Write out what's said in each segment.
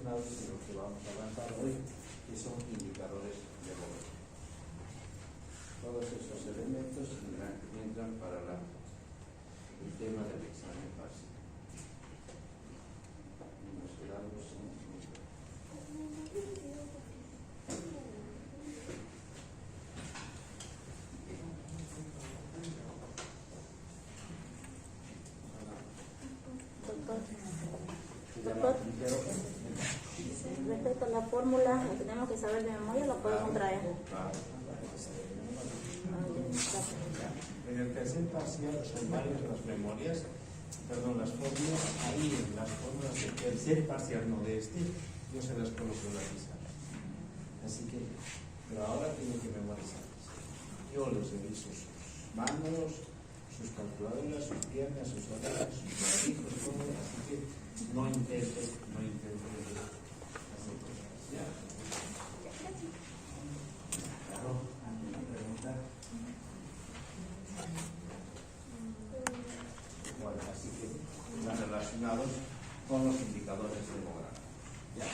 relacionados en lo que vamos a avanzar hoy, que son indicadores de valor. Todos esos elementos entran para el tema del examen básico. Y nos quedamos en Doctor, respecto a la fórmula, la tenemos que saber de memoria, la podemos traer. En el tercer parcial son varias las memorias, las fórmulas, ahí en las fórmulas del tercer parcial, no de este, yo se las puedo visualizar. Así que, pero ahora tienen que memorizarlas. Yo les reviso sus manos, sus calculadoras, sus piernas, sus orejas, sus brazos, todo, así que no intenten hacer cosas. ¿Ya? Claro, ¿alguna pregunta? Bueno, así que están relacionados con los indicadores demográficos. ¿Ya?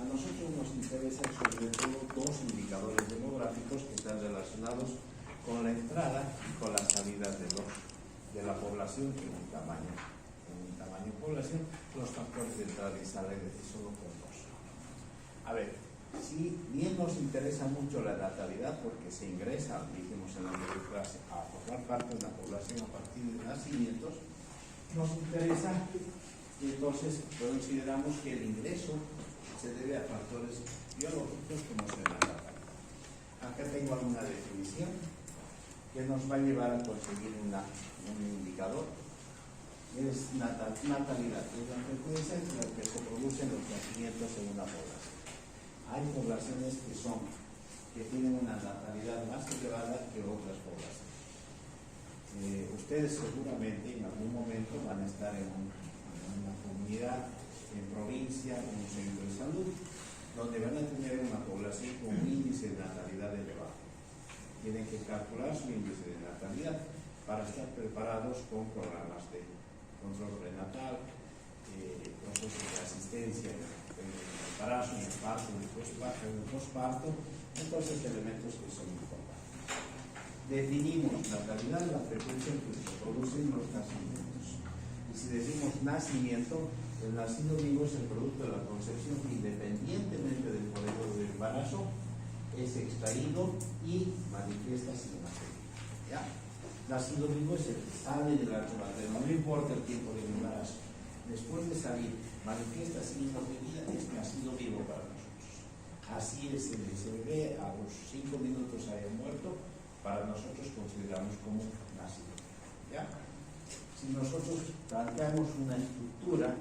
A nosotros nos interesan sobre todo dos indicadores demográficos que están relacionados con la entrada y con la salida de la población en un tamaño de población, los factores de entrada y salida solo con dos. A ver, si bien nos interesa mucho la natalidad porque se ingresa, dijimos en la anterior clase, a formar parte de la población a partir de nacimientos, nos interesa y entonces consideramos que el ingreso se debe a factores biológicos como son la natalidad. Acá tengo alguna definición que nos va a llevar a conseguir un indicador. Es natalidad, es la frecuencia en la que se producen los nacimientos en una población. Hay poblaciones que tienen una natalidad más elevada que otras poblaciones. Ustedes seguramente en algún momento van a estar en una comunidad, en provincia, en un centro de salud, donde van a tener una población con un índice de natalidad elevado. Tienen que calcular su índice de natalidad para estar preparados con programas de control prenatal, procesos de asistencia en el embarazo, en el parto, en el posparto, entonces elementos que son importantes. Definimos natalidad, la frecuencia en que se producen los nacimientos. Y si decimos nacimiento, el nacido vivo es el producto de la concepción que independientemente del modelo de embarazo es extraído y manifiesta signos de vida. ¿Ya? Nacido vivo es el que sale del ancho materno, no importa el tiempo del embarazo. Después de salir, manifiesta signos de vida, es nacido vivo para nosotros. Así es el bebé, a los 5 minutos haya muerto, para nosotros consideramos como nacido. ¿Ya? Si nosotros planteamos una estructura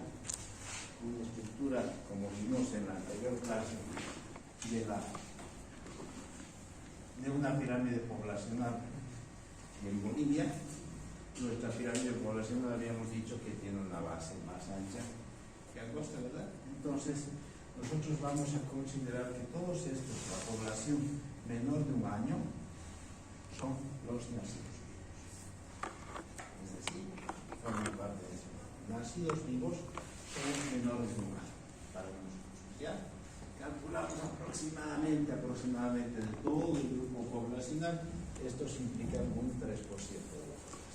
como vimos en la anterior clase, de una pirámide poblacional en Bolivia, nuestra pirámide poblacional habíamos dicho que tiene una base más ancha que angosta, ¿verdad? Entonces, nosotros vamos a considerar que todos estos, la población menor de un año, son los nacidos vivos. Es decir, forman parte de eso. Nacidos vivos son menores de un año para nosotros. ¿Ya? Calculamos aproximadamente de todo el grupo poblacional, estos implican un 3% de la población.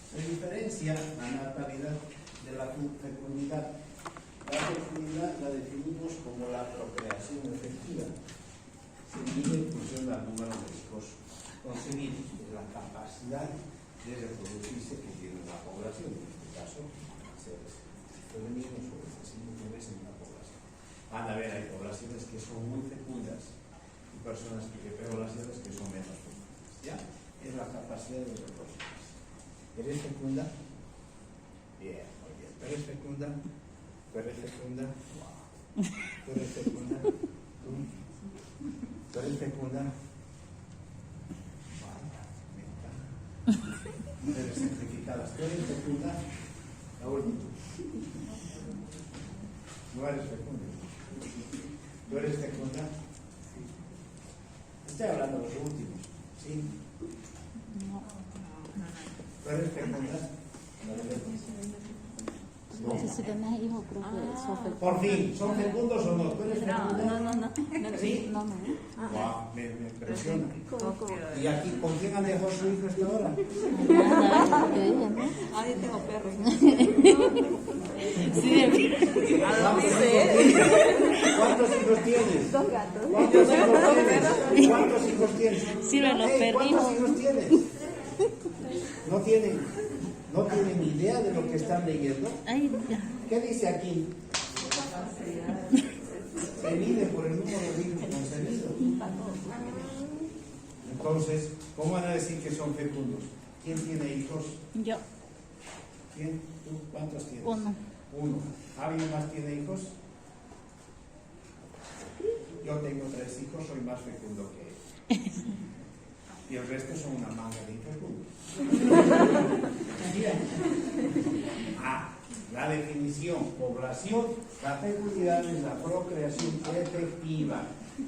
Se diferencia la natalidad de la fecundidad. La fecundidad la definimos como la procreación efectiva. Se mide en función del número de hijos concebidos, de la capacidad de reproducirse que tiene una población, en este caso, seres femeninos o excesivos bebés en una población. Van a ver, hay poblaciones que son muy fecundas y poblaciones que son menos fecundas. ¿Ya? Es la capacidad de reproducirse. ¿Eres fecunda? Bien, muy bien. ¿Tú eres fecunda? ¿Tú eres fecunda? Wow. ¿Tú eres fecunda? ¿Tú eres fecunda? Vaya, me encanta. Mujeres certificadas. ¿Tú eres fecunda? La última. No eres fecunda. ¿Tú eres fecunda? Estoy hablando de los últimos. ¿Sí? No. ¿Tú eres fecunda? No. si tenés hijos, creo que son fecundos. Por fin, ¿son fecundos o no? ¿Tú eres fecunda? No. ¿Sí? No. Guau, me impresiona. ¿Cómo? ¿Y aquí con quién han dejado su hijo hasta ahora? Nada, yo dije, ¿no? Ah, yo tengo perros. Sí, ¿Cuántos hijos tienes? dos gatos. ¿Cuántos hijos tienes? Sirven los perrijos. ¿Cuántos hijos tienes? No tienen ni idea de lo que están leyendo. Ay, ya. ¿Qué dice aquí? Se mide por el número de hijos concebidos. Entonces, ¿cómo van a decir que son fecundos? ¿Quién tiene hijos? Yo, ¿Quién? ¿Tú? ¿Cuántos tienes? uno. Uno. ¿Alguien más tiene hijos? Yo tengo 3 hijos, soy más fecundo que ellos. Y el resto son una manga de infecundos. Bien. La definición, población, la fecundidad es la procreación efectiva.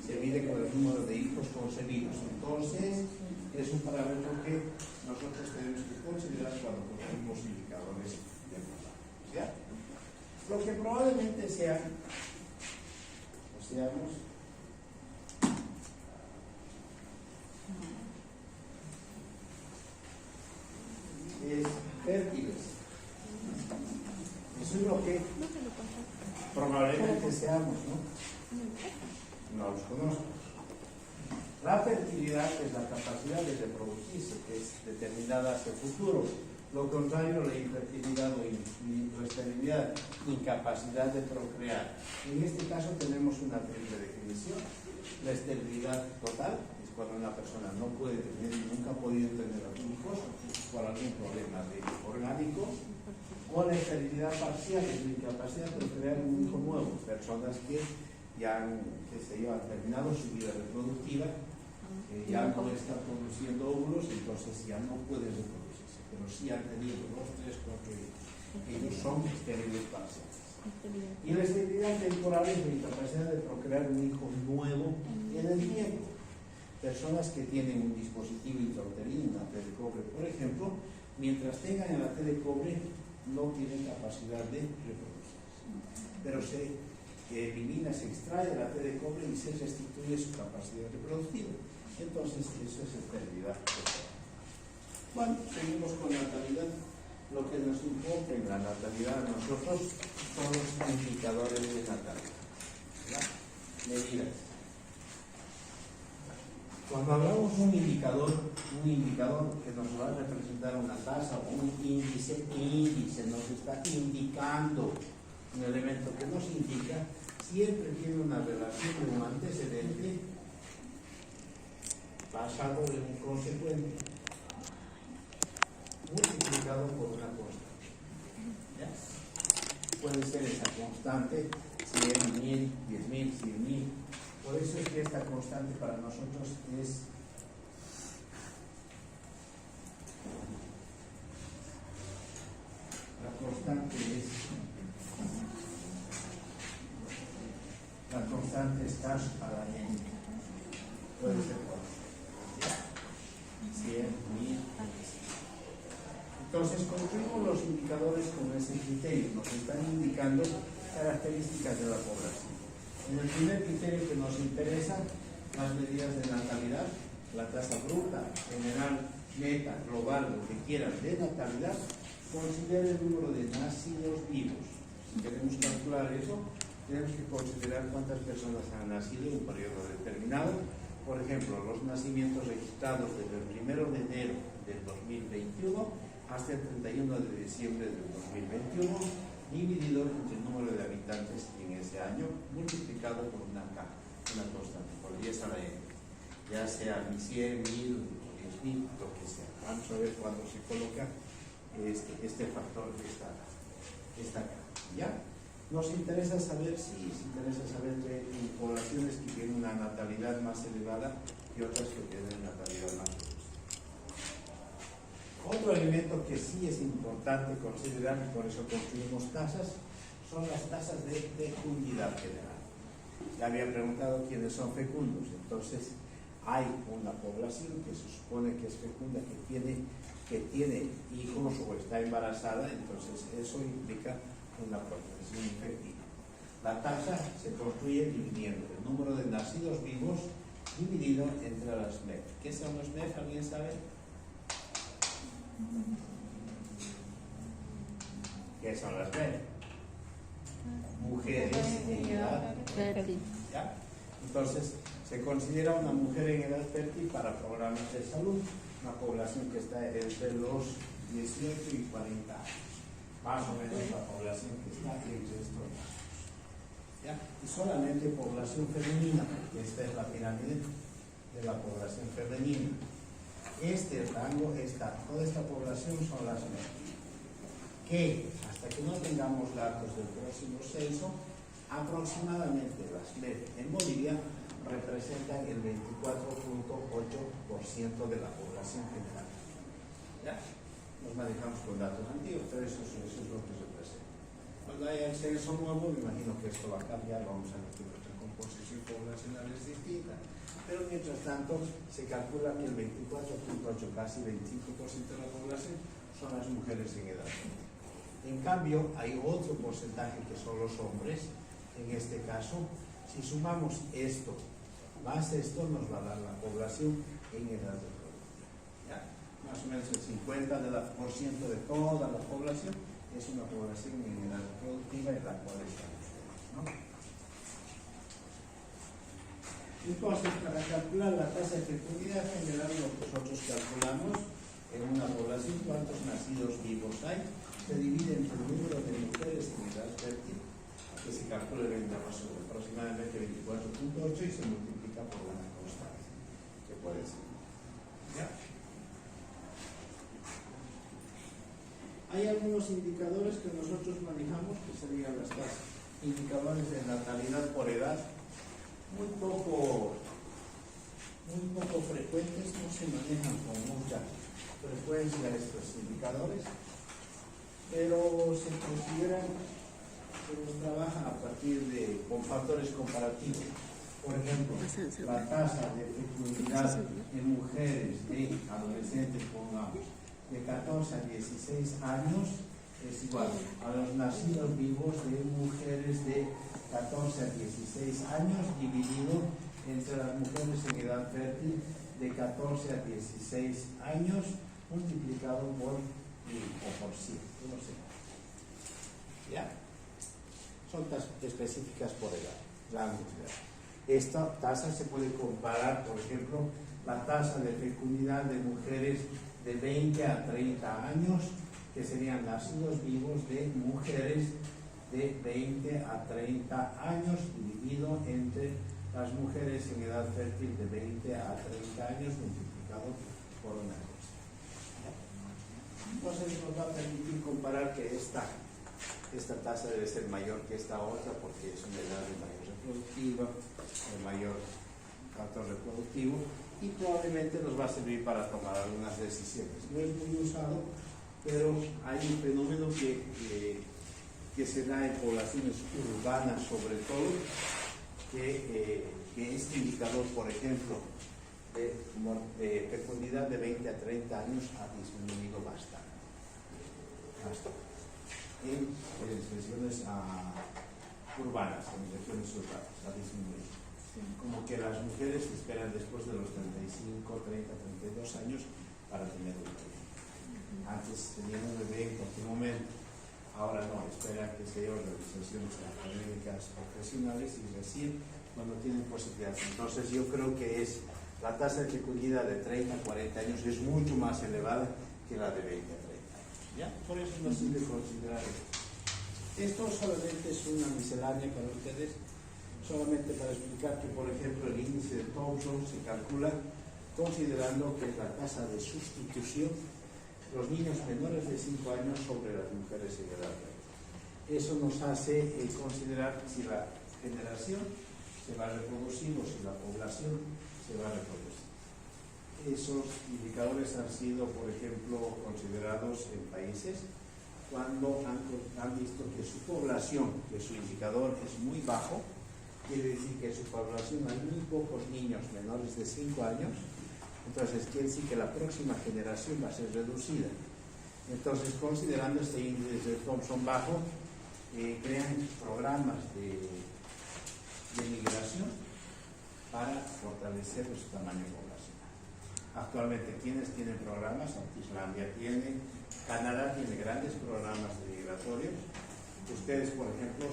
Se mide con el número de hijos concebidos. Entonces, es un parámetro que nosotros tenemos que considerar cuando construimos indicadores demográficos. ¿Ya? Lo que probablemente sea, o seamos, es fértiles. Eso es lo que probablemente seamos, ¿no? No los conozco. La fertilidad es la capacidad de reproducirse, que es determinada hacia el futuro. Lo contrario, la infertilidad o esterilidad, incapacidad de procrear. En este caso tenemos una triple definición. La esterilidad total es cuando una persona no puede tener, nunca ha podido tener hijos por algún problema orgánico. O la esterilidad parcial es la incapacidad de procrear un hijo nuevo. Personas que ya han terminado su vida reproductiva, ya no están produciendo óvulos, entonces ya no pueden reproducirse, pero sí han tenido 2, 3, 4 hijos. Ellos son estériles parciales. Y la esterilidad temporal es la incapacidad de procrear un hijo nuevo en el tiempo. Personas que tienen un dispositivo intrauterino, una T de cobre, por ejemplo, mientras tengan en la T de cobre, no tienen capacidad de reproducirse. Pero se elimina, se extrae la T de cobre y se restituye su capacidad reproductiva. Entonces, eso es esterilidad. Bueno, seguimos con natalidad. Lo que nos importa en la natalidad a nosotros son los indicadores de natalidad. ¿Verdad? Medidas. Cuando hablamos de un indicador que nos va a representar una tasa o un índice nos está indicando un elemento que nos indica, siempre tiene una relación de un antecedente basado en un consecuente multiplicado por una constante. ¿Ya? Puede ser esa constante 100, 1000, 10.000, 100.000. Por eso es que esta constante para nosotros es la constante es cash a la n. Puede ser 100, 1000. Entonces construimos los indicadores con ese criterio. Nos están indicando características de la población. En el primer criterio que nos interesa, las medidas de natalidad, la tasa bruta, general, neta, global, lo que quieran de natalidad, considera el número de nacidos vivos. Si queremos calcular eso, tenemos que considerar cuántas personas han nacido en un periodo determinado. Por ejemplo, los nacimientos registrados desde el 1 de enero del 2021 hasta el 31 de diciembre del 2021, dividido entre el número de habitantes en ese año, multiplicado por una K, una constante, por 10 a la n, ya sea 100, 1000, 10.000, lo que sea. Vamos a ver cuándo se coloca este factor que está acá. ¿Ya? Nos interesa saber que hay poblaciones que tienen una natalidad más elevada y otras que tienen natalidad más reducida. Otro elemento que sí es importante considerar, y por eso construimos tasas, son las tasas de fecundidad general. Ya había preguntado quiénes son fecundos. Entonces, hay una población que se supone que es fecunda, que tiene hijos o está embarazada, entonces eso implica una procreación efectiva. La tasa se construye dividiendo el número de nacidos vivos dividido entre las MEF. ¿Qué son los MEF? ¿Alguien sabe? ¿Qué son las MEF? Mujeres en edad fértil. ¿Ya? Entonces, se considera una mujer en edad fértil para programas de salud, una población que está entre los 18 y 40 años, más o menos la población que está entre estos rangos. ¿Ya? Y solamente población femenina, porque esta es la pirámide de la población femenina. Este rango, toda esta población son las MEF, que hasta que no tengamos datos del próximo censo, aproximadamente las MEF en Bolivia representan el 24.8% de la población general. ¿Ya? Nos manejamos con datos antiguos, pero eso es lo que representa. Cuando haya el censo nuevo, me imagino que esto va a cambiar, vamos a ver que nuestra composición poblacional es distinta. Pero mientras tanto, se calcula que el 24.8, casi 25% de la población, son las mujeres en edad. En cambio, hay otro porcentaje que son los hombres. En este caso, si sumamos esto más esto, nos va a dar la población en edad reproductiva. ¿Ya? Más o menos el 50% de toda la población es una población en edad reproductiva en la cual estamos, ¿no? Entonces, para calcular la tasa de fecundidad general, lo que nosotros calculamos en una población, cuántos nacidos vivos hay, se divide entre el número de mujeres en edad fértil, que se calcula en aproximadamente 24.8 y se multiplica por una constante, que puede ser. ¿Ya? Hay algunos indicadores que nosotros manejamos, que serían las tasas, indicadores de natalidad por edad, muy poco frecuentes, no se manejan con mucha frecuencia estos indicadores, pero se consideran que nos trabaja a partir con factores comparativos. Por ejemplo, la tasa de fecundidad en mujeres de adolescentes, pongamos, de 14 a 16 años es igual a los nacidos vivos de mujeres de 14 a 16 años dividido entre las mujeres en edad fértil de 14 a 16 años multiplicado por 1000 o por 100, no sé. ¿Ya? Son tasas específicas por edad, rangos de edad. Esta tasa se puede comparar, por ejemplo, la tasa de fecundidad de mujeres de 20 a 30 años, que serían nacidos vivos de mujeres de 20 a 30 años, dividido entre las mujeres en edad fértil de 20 a 30 años, multiplicado por una cosa. Entonces nos va a permitir comparar que esta tasa debe ser mayor que esta otra, porque es una edad de mayor reproductiva, de mayor factor reproductivo, y probablemente nos va a servir para tomar algunas decisiones. No es muy usado, pero hay un fenómeno que se da en poblaciones urbanas sobre todo, que este indicador, por ejemplo, de fecundidad de 20 a 30 años ha disminuido bastante. En expresiones urbanas, en regiones urbanas, ha disminuido. Como que las mujeres esperan después de los 35, 30, 32 años para tener un bebé. Antes tenían un bebé en cualquier momento, ahora no, esperan que se lleven realizaciones académicas profesionales y recién cuando tienen posibilidades. Entonces yo creo que la tasa de fecundidad de 30 a 40 años es mucho más elevada que la de 20 a 30 años. ¿Ya? Por eso nos sirve considerar esto. Esto solamente es una miscelánea para ustedes, solamente para explicar que, por ejemplo, el índice de Thompson se calcula considerando que es la tasa de sustitución los niños menores de 5 años sobre las mujeres en edad fértil. Eso nos hace considerar si la generación se va a reproducir o si la población se va a reproducir. Esos indicadores han sido, por ejemplo, considerados en países cuando han visto que su población, que su indicador es muy bajo, quiere decir que en su población hay muy pocos niños menores de 5 años, entonces quiere decir que la próxima generación va a ser reducida. Entonces, considerando este índice de Thompson bajo, crean programas de migración para fortalecer su tamaño poblacional. Actualmente, ¿quiénes tienen programas? Islandia tiene, Canadá tiene grandes programas migratorios. Ustedes, por ejemplo,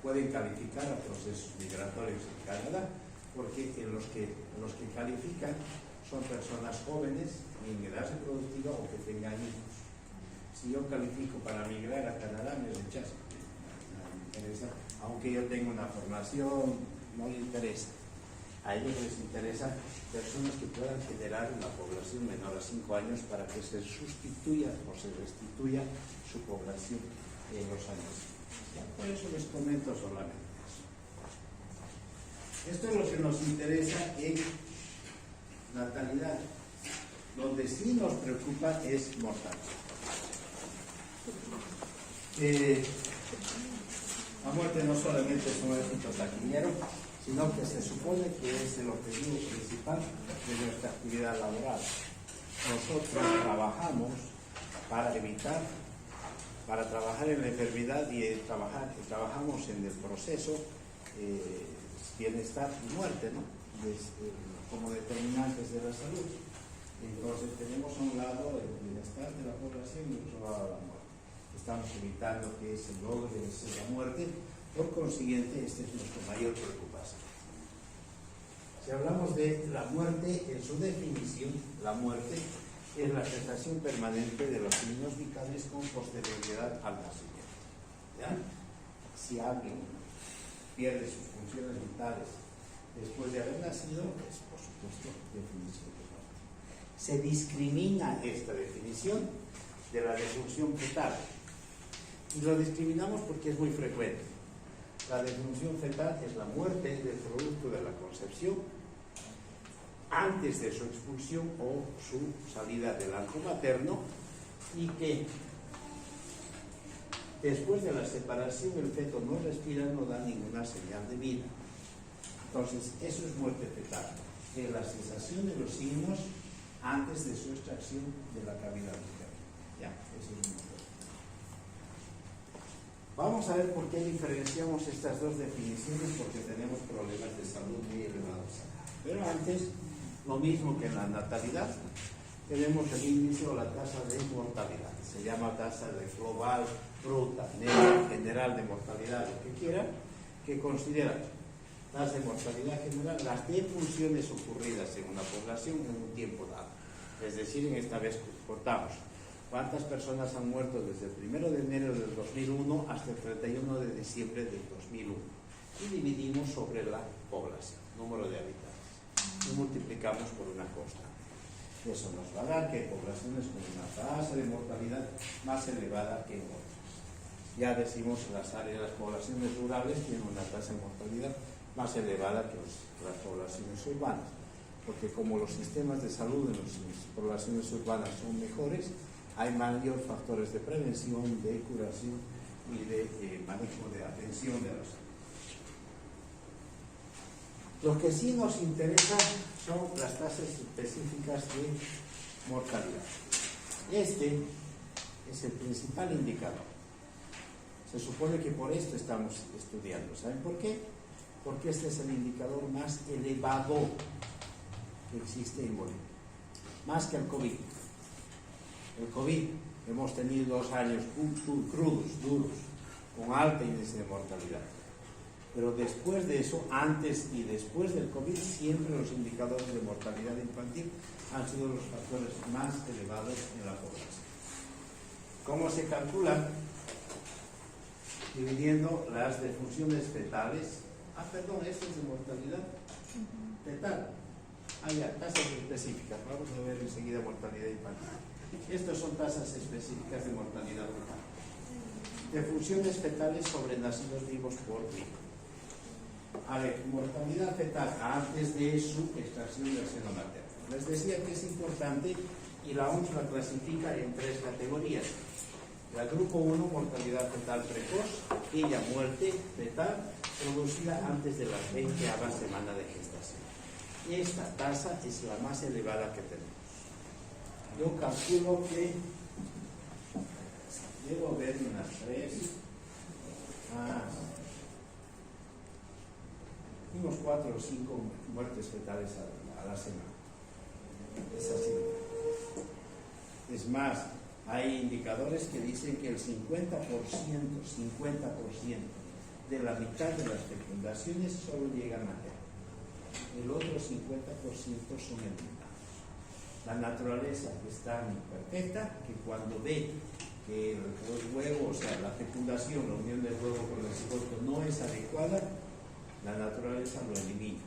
pueden calificar a procesos migratorios en Canadá, porque los que califican son personas jóvenes en edad reproductiva o que tengan hijos. Si yo califico para migrar a Canadá, me rechazan. No me interesa, aunque yo tenga una formación, no les interesa. A ellos les interesa personas que puedan generar una población menor a 5 años para que se sustituya o se restituya su población en los años. Ya, por eso les comento solamente eso. Esto es lo que nos interesa en natalidad. Donde sí nos preocupa es mortalidad. La muerte no solamente es un éxito taquillero, sino que se supone que es el objetivo principal de nuestra actividad laboral. Nosotros trabajamos para evitar, para trabajar en la enfermedad y trabajamos en el proceso bienestar y muerte, ¿no? Como determinantes de la salud. Entonces tenemos a un lado el bienestar de la población y otro lado la muerte. Estamos evitando que se logre la muerte, por consiguiente, esta es nuestra mayor preocupación. Si hablamos de la muerte, en su definición, la muerte es la cesación permanente de los signos vitales con posterioridad al nacimiento. ¿Ya? Si alguien pierde sus funciones vitales después de haber nacido, es por supuesto definición de muerte. Se discrimina esta definición de la defunción fetal. Y lo discriminamos porque es muy frecuente. La defunción fetal es la muerte del producto de la concepción antes de su expulsión o su salida del arco materno, y que después de la separación el feto no respira, no da ninguna señal de vida. Entonces, eso es muerte fetal, es la cesación de los signos antes de su extracción de la cavidad uterina. Ya, eso es muerte. Vamos a ver por qué diferenciamos estas dos definiciones, porque tenemos problemas de salud muy elevados acá. Pero antes, lo mismo que en la natalidad, tenemos el índice o la tasa de mortalidad. Se llama tasa de global, bruta, negra, general de mortalidad, lo que quiera, que considera tasa de mortalidad general, las defunciones ocurridas en una población en un tiempo dado. Es decir, en esta vez cortamos cuántas personas han muerto desde el 1 de enero del 2001 hasta el 31 de diciembre del 2001 y dividimos sobre la población, número de habitantes, y multiplicamos por una constante. Eso nos va a dar que hay poblaciones con una tasa de mortalidad más elevada que en otras. Ya decimos que las poblaciones rurales tienen una tasa de mortalidad más elevada que las poblaciones urbanas, porque como los sistemas de salud en las poblaciones urbanas son mejores, hay mayor factores de prevención, de curación y de manejo de atención de la salud. Lo que sí nos interesa son las tasas específicas de mortalidad. Este es el principal indicador. Se supone que por esto estamos estudiando. ¿Saben por qué? Porque este es el indicador más elevado que existe en Bolivia, más que el COVID. El COVID, hemos tenido 2 años crudos, duros, con alto índice de mortalidad. Pero después de eso, antes y después del COVID, siempre los indicadores de mortalidad infantil han sido los factores más elevados en la población. ¿Cómo se calcula? Dividiendo las defunciones fetales. Esto es de mortalidad fetal. Ya, tasas específicas. Vamos a ver enseguida mortalidad infantil. Estas son tasas específicas de mortalidad fetal. Defunciones fetales sobre nacidos vivos por vida. A ver, mortalidad fetal antes de su extracción del seno materno. Les decía que es importante y la OMS la clasifica en 3 categorías. La grupo 1, mortalidad fetal precoz, aquella muerte fetal producida antes de la 20ª semana de gestación. Esta tasa es la más elevada que tenemos. Yo calculo que Debo ver unas 3, unos 4 o 5 muertes fetales a la semana. Es así. Es más, hay indicadores que dicen que el 50% de la mitad de las fecundaciones solo llegan a termo. El otro 50% son eliminados. La naturaleza es tan perfecta que cuando ve que el huevo, o sea, la fecundación, la unión del huevo con el cigoto no es adecuada, la naturaleza lo elimina.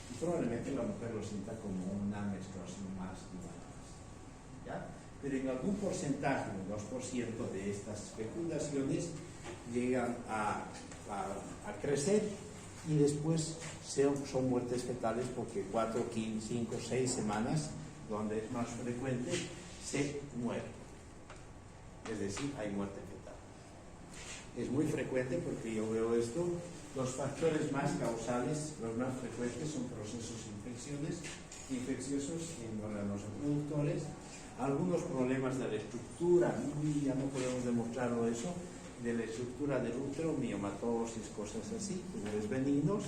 Y probablemente la mujer lo sienta como una menstruación más y nada más. ¿Ya? Pero en algún porcentaje, un 2% de estas fecundaciones llegan a crecer y después son muertes fetales porque 4, 5, 6 semanas, donde es más frecuente, se muere. Es decir, hay muerte fetal. Es muy frecuente porque yo veo esto. Los factores más causales, los más frecuentes, son procesos infecciosos en órganos reproductores, algunos problemas de la estructura, ya no podemos demostrarlo eso, de la estructura del útero, miomatosis, cosas así, tumores benignos,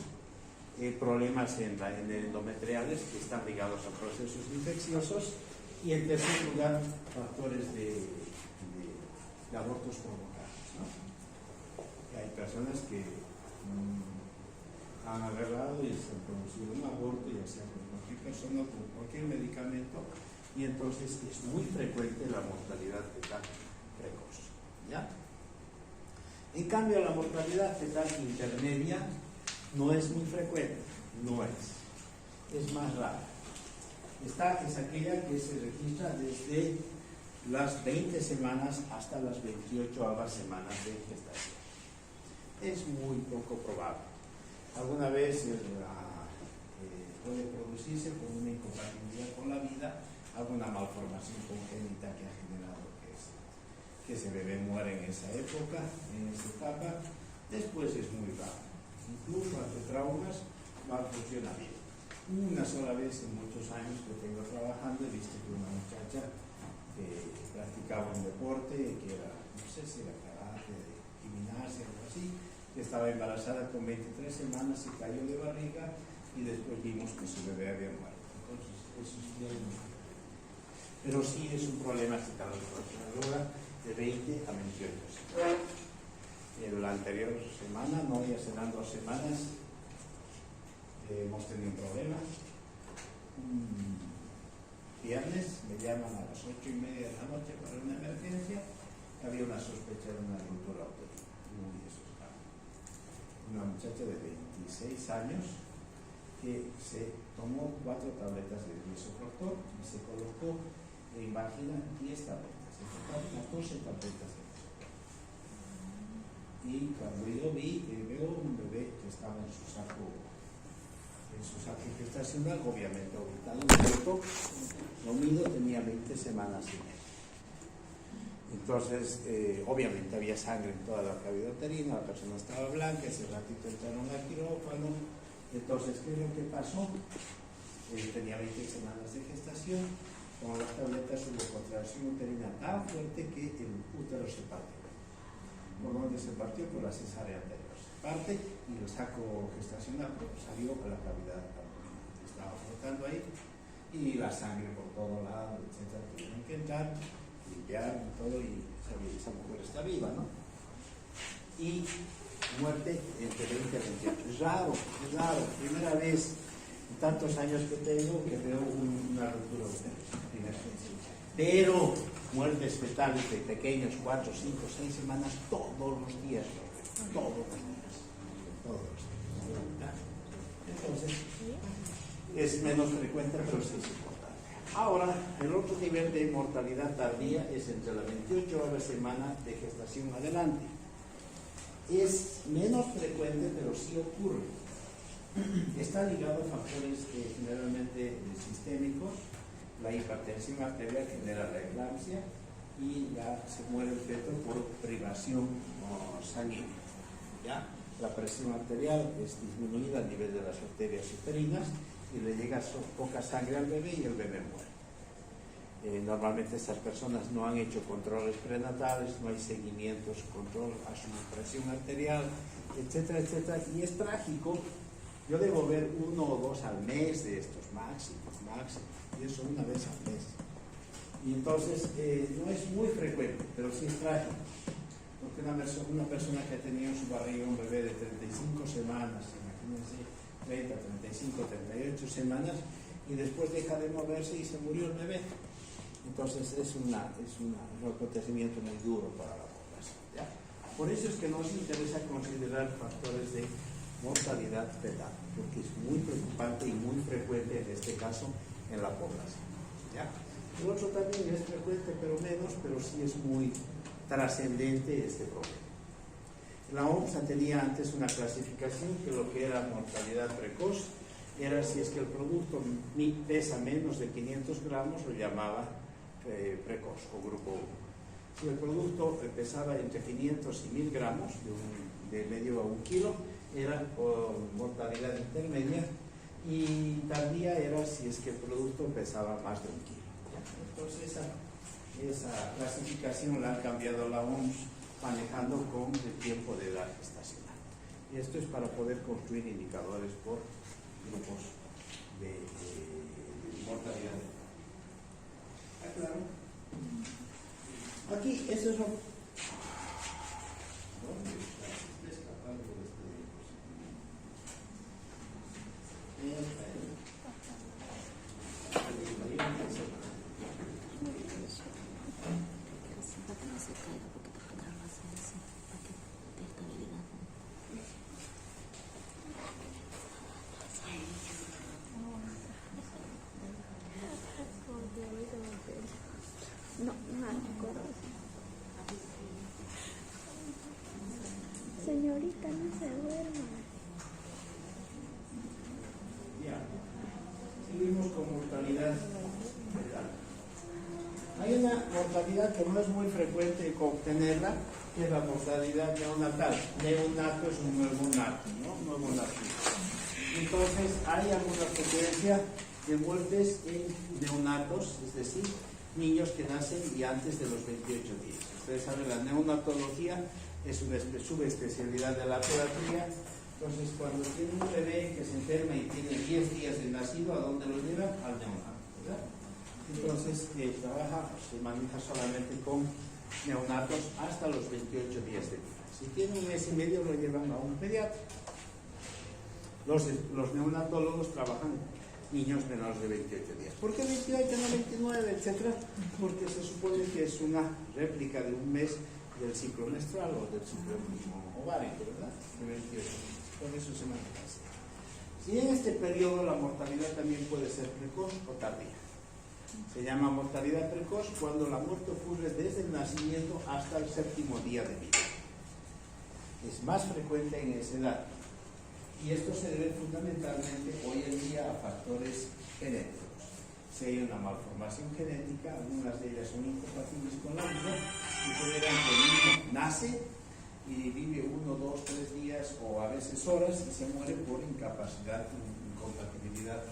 problemas en endometriales que están ligados a procesos infecciosos, y en tercer lugar, factores de abortos provocados, ¿no? Hay personas que han agarrado y se han producido un aborto, ya sea con cualquier persona o con cualquier medicamento, y entonces es muy frecuente la mortalidad fetal precoz. ¿Ya? En cambio, la mortalidad fetal intermedia no es muy frecuente, es más rara. Es aquella que se registra desde las 20 semanas hasta las 28ª semanas de gestación. Es muy poco probable. Alguna vez puede producirse con una incompatibilidad con la vida, alguna malformación congénita que ha generado que ese bebé muera en esa época, en esa etapa. Después es muy raro. Incluso ante traumas no funciona bien. Una sola vez en muchos años que tengo trabajando he visto que una muchacha que practicaba un deporte, que era, no sé si era karate, gimnasia, algo así, que estaba embarazada con 23 semanas, se cayó de barriga y después vimos que su bebé había muerto. Entonces, eso es bien. Pero sí es un problema citaloplasma de 20 a 28 semanas. En la anterior semana, no, ya serán 2 semanas, hemos tenido un problema. Viernes me llaman a las 8:30 de la noche para una emergencia. Había una sospecha de una ruptura uterina. Muy asustada. Una muchacha de 26 años que se tomó 4 tabletas de misoprostol y se colocó en vagina 10 tabletas. En total 14 tabletas de misoprostol. Y cuando yo veo un bebé que estaba en su saco gestacional, obviamente orbitado, lo mido, tenía 20 semanas y media. Entonces, obviamente había sangre en toda la cavidad uterina, la persona estaba blanca, ese ratito entraron al quirófano. Entonces, ¿qué es lo que pasó? Tenía 20 semanas de gestación, con las tabletas hubo contracción uterina tan fuerte que el útero se partió. ¿Por dónde se partió? Por la cesárea anterior. Se parte y el saco gestacional salió a la cavidad abdominal. Estaba flotando ahí y la sangre por todo lado, etcétera. Tuvieron que entrar, limpiar y todo, y esa mujer está viva, ¿no? Y muerte entre 20 y 28. Es raro. Primera vez en tantos años que tengo que veo una ruptura uterina. Pero muertes fetales de pequeños, 4, 5, 6 semanas, todos los días. Entonces, es menos frecuente, pero sí es importante. Ahora, el otro nivel de mortalidad tardía es entre la 28ª semana de gestación adelante. Es menos frecuente, pero sí ocurre. Está ligado a factores generalmente sistémicos. La hipertensión arterial genera la eclampsia y ya se muere el feto por privación sanguínea. ¿Ya? La presión arterial es disminuida a nivel de las arterias uterinas y le llega poca sangre al bebé y el bebé muere. Normalmente estas personas no han hecho controles prenatales, no hay seguimientos, control a su presión arterial, etcétera, etcétera. Y es trágico. Yo debo ver 1 o 2 al mes de estos máximo, y eso una vez al mes. Y entonces no es muy frecuente, pero sí es trágico. Porque una persona que ha tenido en su barriga un bebé de 35 semanas, imagínense, 30, 35, 38 semanas, y después deja de moverse y se murió el bebé. Entonces es un acontecimiento muy duro para la población, ¿ya? Por eso es que nos interesa considerar factores de mortalidad fetal, porque es muy preocupante y muy frecuente en este caso en la población, ¿ya? El otro también es frecuente, pero menos, pero sí es muy trascendente este problema. La OMS tenía antes una clasificación que lo que era mortalidad precoz era si es que el producto pesa menos de 500 gramos, lo llamaba precoz o grupo 1. Si el producto pesaba entre 500 y 1000 gramos, de medio a 1 kilo, era mortalidad intermedia, y tardía era si es que el producto pesaba más de 1 kilo. Entonces esa clasificación la ha cambiado la OMS manejando con el tiempo de edad gestacional. Y esto es para poder construir indicadores por grupos de mortalidad. ¿Está claro? Aquí, eso es lo... ¿Dónde está? Está escapando de este diapositivo. Señorita, no se duerma. Ya. Seguimos con mortalidad fetal. Hay una mortalidad que no es muy frecuente obtenerla, que es la mortalidad neonatal. Neonato es un nuevo nato, ¿no? Nuevo nacido. Entonces, hay alguna frecuencia de muertes en neonatos, es decir, niños que nacen y antes de los 28 días. Ustedes saben, la neonatología es una subespecialidad de la pediatría. Entonces, cuando tiene un bebé que se enferma y tiene 10 días de nacido, ¿a dónde lo llevan? Al neonato, ¿verdad? Entonces, se maneja solamente con neonatos hasta los 28 días de vida. Si tiene 1 mes y medio, lo llevan a un pediatra. Los neonatólogos trabajan niños menores de 28 días. ¿Por qué 28, no 29, etcétera? Porque se supone que es una réplica de 1 mes del ciclo menstrual o del ciclo ovárico, ¿verdad? De 28 días. Por eso se maneja así. Si en este periodo la mortalidad también puede ser precoz o tardía. Se llama mortalidad precoz cuando la muerte ocurre desde el nacimiento hasta el 7º día de vida. Es más frecuente en esa edad. Y esto se debe fundamentalmente hoy en día a factores genéticos. Si hay una malformación genética, algunas de ellas son incompatibles con la vida, y pudieran que el niño nace y vive 1, 2, 3 días o a veces horas y se muere por incapacidad, incompatibilidad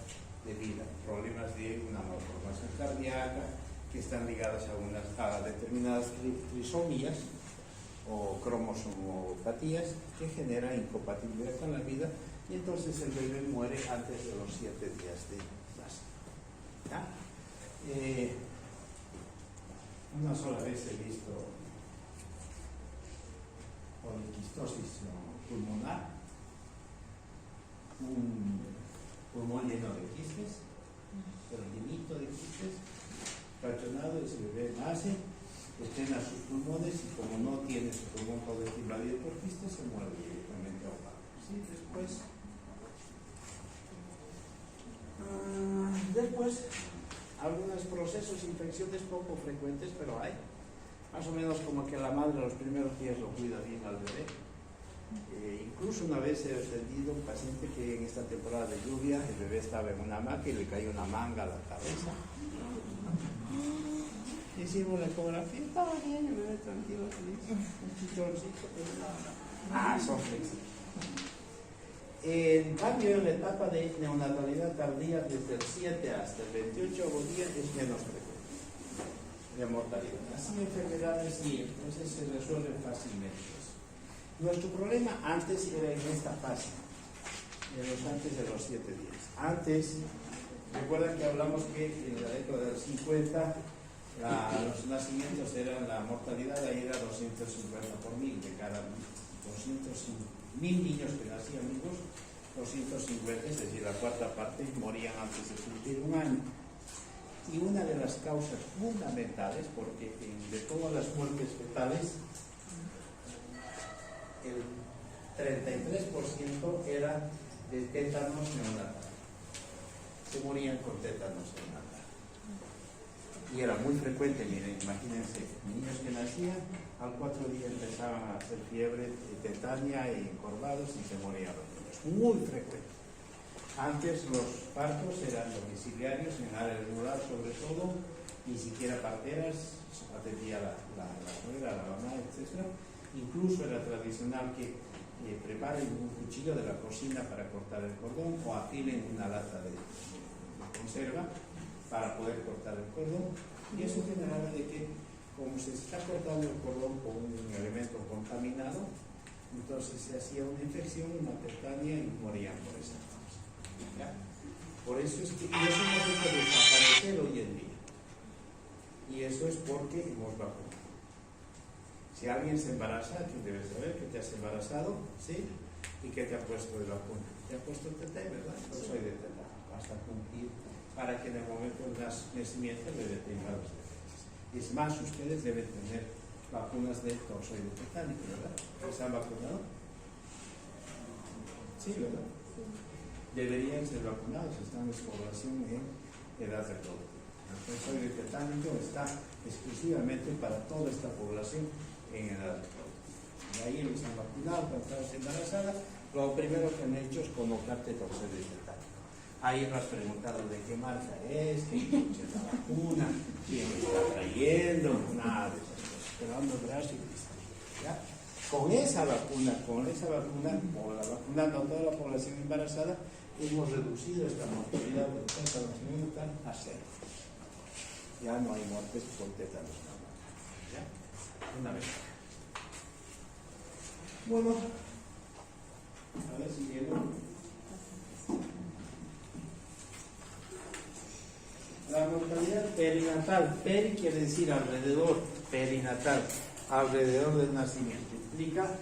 de vida, problemas de una malformación cardíaca que están ligadas a determinadas trisomías o cromosomopatías que generan incompatibilidad con la vida, y entonces el bebé muere antes de los 7 días de nacer. ¿Ya? Una sola vez he visto poliquistosis pulmonar, un pulmón lleno de quistes, pero llenito de quistes, fraccionado, ese bebé nace, estrena sus pulmones y como no tiene su pulmón todo invadido por quistes, se muere directamente ahogado. ¿Sí? Después, algunos procesos, infecciones poco frecuentes, pero hay. Más o menos como que la madre los primeros días lo cuida bien al bebé. Incluso una vez he atendido un paciente que en esta temporada de lluvia el bebé estaba en una hamaca y le cayó una manga a la cabeza. Hicimos la ecografía, estaba bien, el bebé tranquilo, feliz, un chichoncito, pero no. Son flexibles. En cambio, en la etapa de neonatalidad tardía, desde el 7 hasta el 28 día, es menos frecuente. de mortalidad. Así enfermedades sí, entonces se resuelven fácilmente. Nuestro problema antes era en esta fase, antes de los 7 días. Antes, recuerdan que hablamos que en la década del 50 los nacimientos eran, la mortalidad ahí era 250 por mil, de cada 200.000 niños que nacían vivos, 250, es decir, la cuarta parte morían antes de cumplir un año. Y una de las causas fundamentales, porque de todas las muertes fetales, el 33% era de tétanos neonatal. Se morían con tétanos neonatal. Y era muy frecuente, miren, imagínense, niños que nacían, al 4 días empezaban a hacer fiebre, tetania y encorvados y se morían los niños. Muy frecuente. Antes los partos eran domiciliarios en área rural sobre todo, ni siquiera parteras, atendía la suegra, la mamá, etc. Incluso era tradicional que preparen un cuchillo de la cocina para cortar el cordón o afilen una lata de conserva para poder cortar el cordón, y eso generaba de que, como se está cortando el cordón con un elemento contaminado, entonces se hacía una infección, una tetania y morían por esa causa. ¿Ya? Por eso es que, y eso no deja de desaparecer hoy en día, y eso es porque hemos vacunado. Si alguien se embaraza, tú debes saber que te has embarazado, ¿sí? Y que te ha puesto de vacuna. Te ha puesto TT, ¿verdad? Yo soy de TT, hasta cumplir, para que en el momento del nacimiento le detenga los defensas. Es más, ustedes deben tener vacunas de toxoide tetánico, ¿verdad? ¿Se han vacunado? Sí, ¿verdad? Sí. Deberían ser vacunados, están en población en edad de todo. El toxoide tetánico está exclusivamente para toda esta población en edad de todo. Y ahí los han vacunado para estar embarazada. Lo primero que han hecho es colocarte toxoide tetánico. Ahí nos has preguntado de qué marca es, qué es la vacuna, quién lo está trayendo, nada de esas cosas. Pero ando brazo y listo. ¿Ya? Con esa vacuna, o vacunando a toda la población embarazada, hemos reducido esta mortalidad de tétanos neonatal a 0. Ya no hay muertes por tétanos neonatal. ¿Ya? Una vez. Bueno, a ver si llego. La mortalidad perinatal, peri quiere decir alrededor, perinatal, alrededor del nacimiento, implica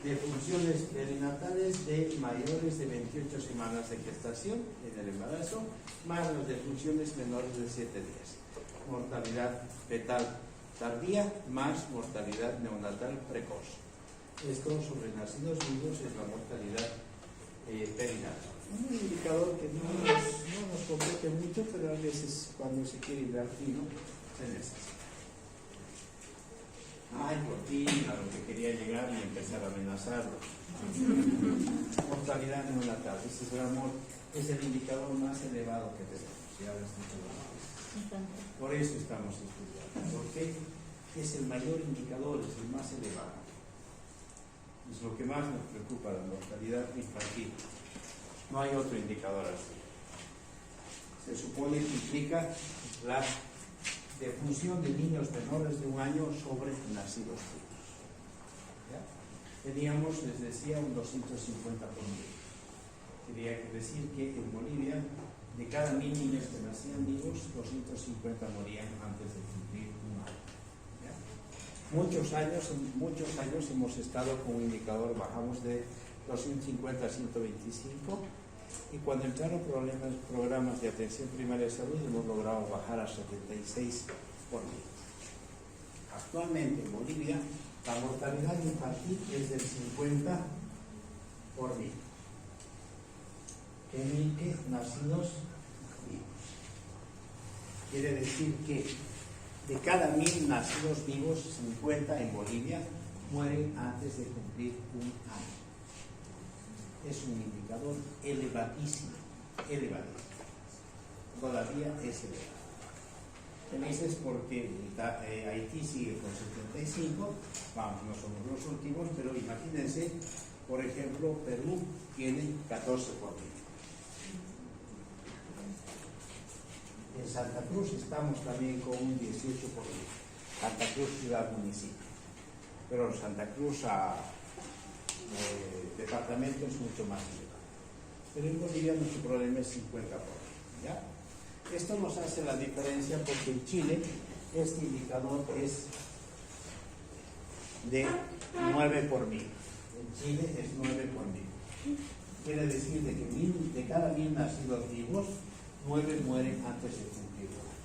defunciones perinatales de mayores de 28 semanas de gestación en el embarazo, más las defunciones menores de 7 días. Mortalidad fetal tardía, más mortalidad neonatal precoz. Esto sobre nacidos vivos es la mortalidad perinatal. Un indicador que no nos compete mucho, pero a veces cuando se quiere ir al fino, se necesita. Ay, cortina, lo que quería llegar y empezar a amenazarlo. Mortalidad neonatal, ese es el indicador más elevado que tenemos. Ya lo estoy. Por eso estamos estudiando, porque es el mayor indicador, es el más elevado. Es lo que más nos preocupa, la mortalidad infantil. No hay otro indicador así. Se supone que implica la defunción de niños menores de 1 año sobre nacidos vivos. ¿Ya? Teníamos, les decía, un 250 por mil. Quería decir que en Bolivia, de cada 1000 niños que nacían vivos, 250 morían antes de cumplir 1 año. ¿Ya? Muchos años hemos estado con un indicador, bajamos de 250 a 125, y cuando entraron programas de atención primaria de salud hemos logrado bajar a 76 por mil. Actualmente en Bolivia la mortalidad infantil es del 50 por mil. Que nacidos vivos. Quiere decir que de cada 1000 nacidos vivos, 50 en Bolivia mueren antes de cumplir 1 año. Es un indicador elevadísimo, todavía es elevado. Felices porque Haití sigue con 75, vamos, no somos los últimos, pero imagínense, por ejemplo, Perú tiene 14 por mil. En Santa Cruz estamos también con un 18 por mil. Santa Cruz ciudad municipio, pero Santa Cruz departamento es mucho más elevado. Pero en Bolivia nuestro problema es 50%. ¿Ya? Esto nos hace la diferencia porque en Chile este indicador es de 9 por 1000. En Chile es 9 por 1000. Quiere decir de que de cada 1000 nacidos vivos, 9 mueren antes de cumplir un año.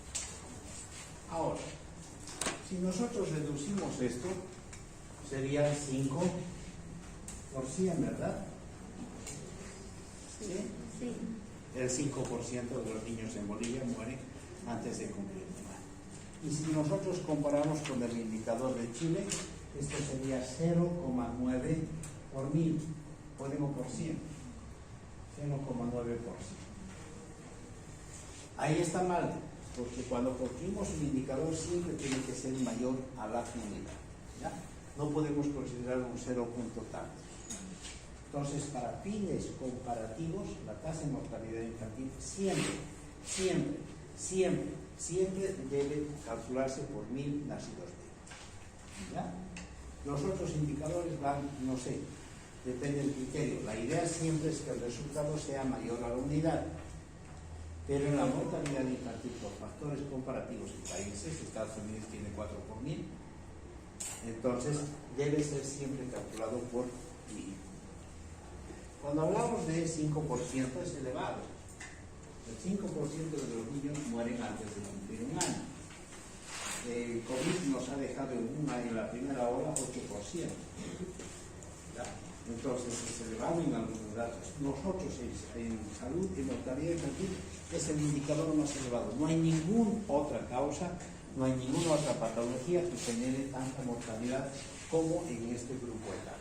Ahora, si nosotros reducimos esto, sería 5 por 100, ¿verdad? ¿Sí? Sí. El 5% de los niños en Bolivia mueren antes de cumplir un año. Y si nosotros comparamos con el indicador de Chile, esto sería 0,9 por 1000, o digo por 100, 0,9%. Ahí está mal, porque cuando construimos un indicador siempre tiene que ser mayor a la unidad, ¿ya? No podemos considerar un 0 punto tanto. Entonces, para fines comparativos, la tasa de mortalidad infantil siempre debe calcularse por 1000 nacidos vivos. ¿Ya? Los otros indicadores van, no sé, depende del criterio. La idea siempre es que el resultado sea mayor a la unidad. Pero en la mortalidad infantil por factores comparativos en países, Estados Unidos tiene 4 por 1000, entonces debe ser siempre calculado por 1000. Cuando hablamos de 5% es elevado. El 5% de los niños mueren antes de cumplir un año. El COVID nos ha dejado en la primera ola 8%. ¿Ya? Entonces es elevado en algunos datos. Nosotros en salud y mortalidad infantil es el indicador más elevado. No hay ninguna otra causa, no hay ninguna otra patología que genere tanta mortalidad como en este grupo etario.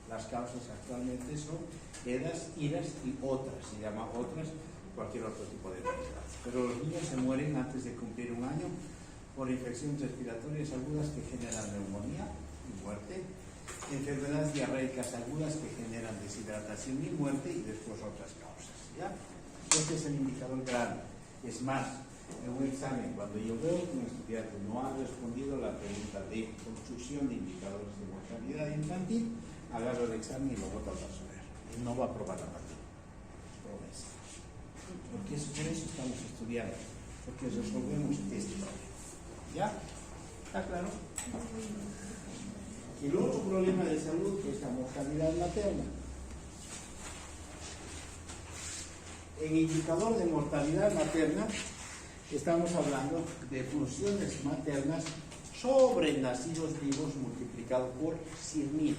Las causas actualmente son EDAS, IRAS y otras, se llama otras, cualquier otro tipo de enfermedades. Pero los niños se mueren antes de cumplir un año por infecciones respiratorias agudas que generan neumonía y muerte, enfermedades diarreicas agudas que generan deshidratación y muerte y después otras causas. ¿Ya? Este es el indicador grande. Es más, en un examen, cuando yo veo que un estudiante no ha respondido a la pregunta de construcción de indicadores de mortalidad infantil, agarro el examen y lo boto al basurero. Y no va a aprobar la materia. Promesa. Porque por eso estamos estudiando. Porque resolvemos este problema. ¿Ya? ¿Está claro? Y el otro problema de salud es la mortalidad materna. En indicador de mortalidad materna estamos hablando de funciones maternas sobre nacidos vivos multiplicado por 100.000.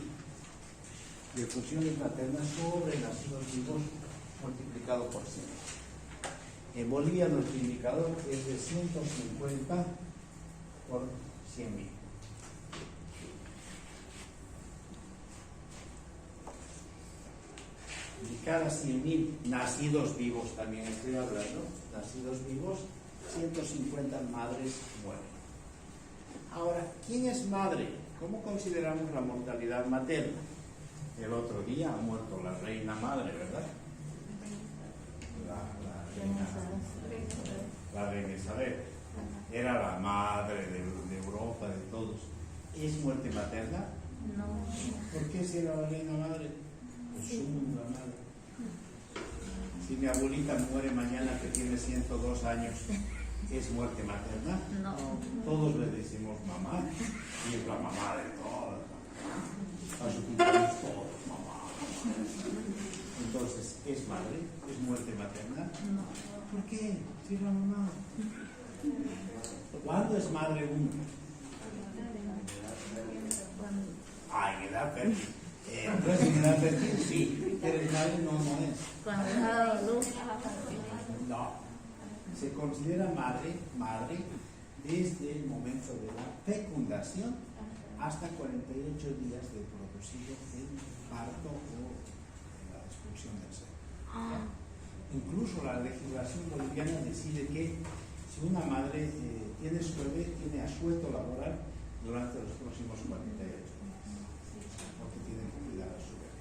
De funciones maternas sobre nacidos vivos multiplicado por 100. En Bolivia nuestro indicador es de 150 por 100.000. De cada 100.000 nacidos vivos, también estoy hablando, nacidos vivos, 150 madres mueren. Ahora, ¿quién es madre? ¿Cómo consideramos la mortalidad materna? El otro día ha muerto la reina madre, ¿verdad? La reina Isabel. Era la madre de Europa, de todos. ¿Es muerte materna? No. ¿Por qué si era la reina madre? Pues la madre. Si mi abuelita muere mañana que tiene 102 años, ¿es muerte materna? No. Todos le decimos mamá, y es la mamá de todos. A su cumpleaños todos, mamá. Entonces, ¿es madre? ¿Es muerte materna? No. ¿Por qué? Si es la mamá. ¿Cuándo es madre uno? En edad fértil. Entonces, en edad fértil, sí. ¿Eres madre? No, no es. Cuando ha dado luz. No. Se considera madre desde el momento de la fecundación hasta 48 días de producido el parto o la expulsión del seno. Incluso la legislación boliviana decide que si una madre tiene su bebé, tiene asueto laboral durante los próximos 48 días, porque tiene que cuidar a su bebé.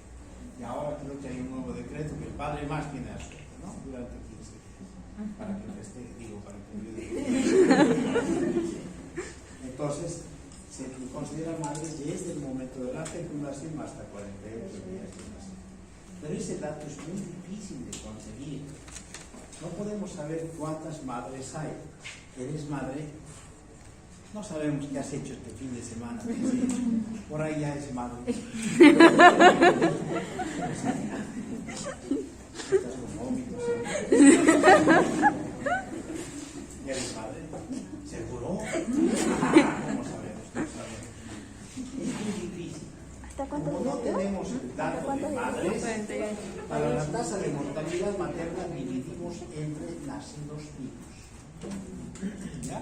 Y ahora creo que hay un nuevo decreto que el padre más tiene asueto, ¿no? Durante 15 días, para que festeje, para que ayude. Entonces, considera madres desde el momento de la fecundación hasta 48 días de nacimiento. Pero ese dato es muy difícil de conseguir. No podemos saber cuántas madres hay. ¿Eres madre? No sabemos qué has hecho este fin de semana. ¿Qué has hecho? Por ahí ya es madre. Estás con vómitos. ¿Eres madre? ¿Seguro? ¿Cómo sabemos? No sabemos. Es muy difícil. ¿Hasta cuántos Como no días? tenemos el dato de madres, para la tasa de mortalidad materna dividimos entre nacidos vivos. ¿Ya?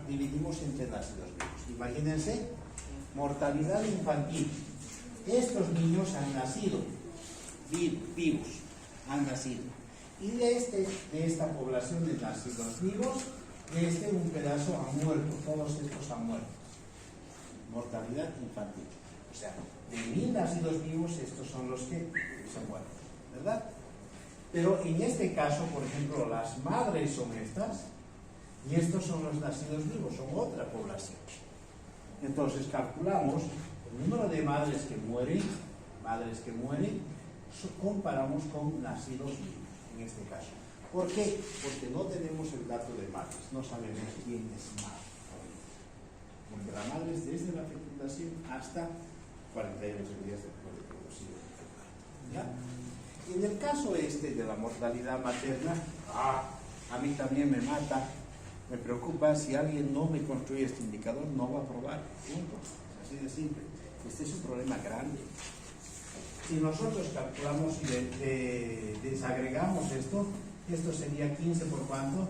Dividimos entre nacidos vivos. Imagínense, mortalidad infantil. Estos niños han nacido vivos, han nacido. Y de esta población de nacidos vivos, un pedazo ha muerto, todos estos han muerto. Mortalidad infantil. O sea, de 1000 nacidos vivos, estos son los que se mueren, ¿verdad? Pero en este caso, por ejemplo, las madres son estas, y estos son los nacidos vivos, son otra población. Entonces calculamos el número de madres que mueren, comparamos con nacidos vivos, en este caso. ¿Por qué? Porque no tenemos el dato de madres, no sabemos quién es madre. Porque la madre es desde la fecundación hasta 48 días después de producido. ¿Ya? Y en el caso de la mortalidad materna, a mí también me mata, me preocupa. Si alguien no me construye este indicador, no va a aprobar. Punto. Es así de simple. Este es un problema grande. Si nosotros calculamos y desagregamos esto sería 15 por cuánto.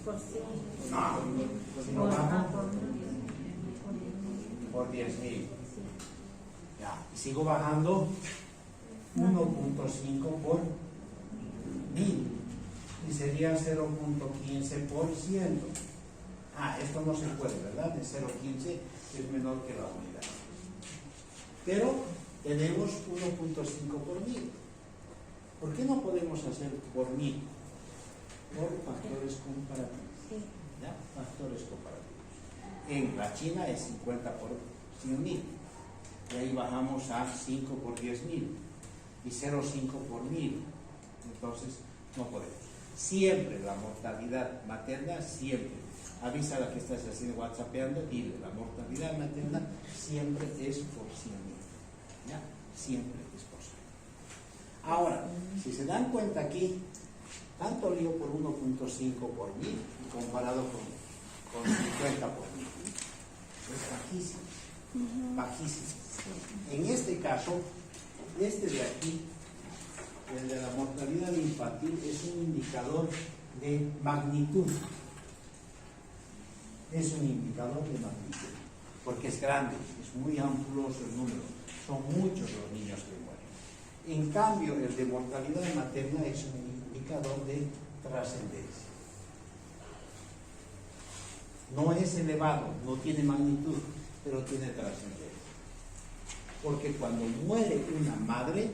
Por 100. No, si no bajo por 10.000. Ya, y sigo bajando 1.5 por 1000 y sería 0.15%. Esto no se puede, ¿verdad? De 0.15 es menor que la unidad. Pero tenemos 1.5 por 1000. ¿Por qué no podemos hacer por 1000? Por factores comparativos. ¿Ya? Factores comparativos. En la China es 50 por 100.000. Y ahí bajamos a 5 por 10.000. Y 0.5 por 1000. Entonces, no podemos. Siempre la mortalidad materna, siempre. Avisa a la que estás haciendo whatsappeando, dile, la mortalidad materna siempre es por 100.000. ¿Ya? Siempre es por 100.000. Ahora, si se dan cuenta aquí, tanto lío por 1.5 por 1000 comparado con 50 por 1000. Es bajísimo. Bajísimo. En este caso, de aquí, el de la mortalidad infantil, es un indicador de magnitud. Es un indicador de magnitud, porque es grande, es muy amplioso el número, son muchos los niños que mueren. En cambio, el de mortalidad materna es un indicador de trascendencia. No es elevado, no tiene magnitud, pero tiene trascendencia. Porque cuando muere una madre,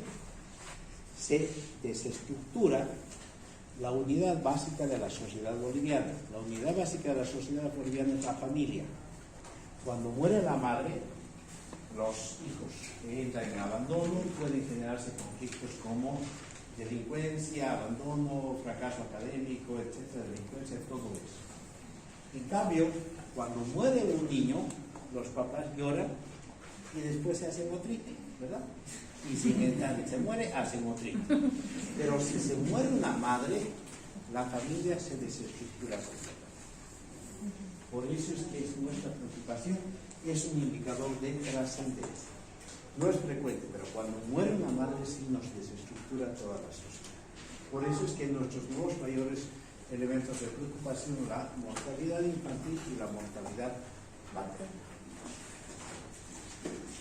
se desestructura la unidad básica de la sociedad boliviana. La unidad básica de la sociedad boliviana es la familia. Cuando muere la madre, los hijos entran en abandono, pueden generarse conflictos como delincuencia, abandono, fracaso académico, etcétera, delincuencia, todo eso. En cambio, cuando muere un niño, los papás lloran y después se hacen motriz, ¿verdad? Y si se muere, hacen motriz. Pero si se muere una madre, la familia se desestructura completamente. Por eso es que es nuestra preocupación, es un indicador de trascendencia. No es frecuente, pero cuando muere una madre sí nos desestructura toda la sociedad. Por eso es que nuestros dos mayores elementos de preocupación, la mortalidad infantil y la mortalidad materna.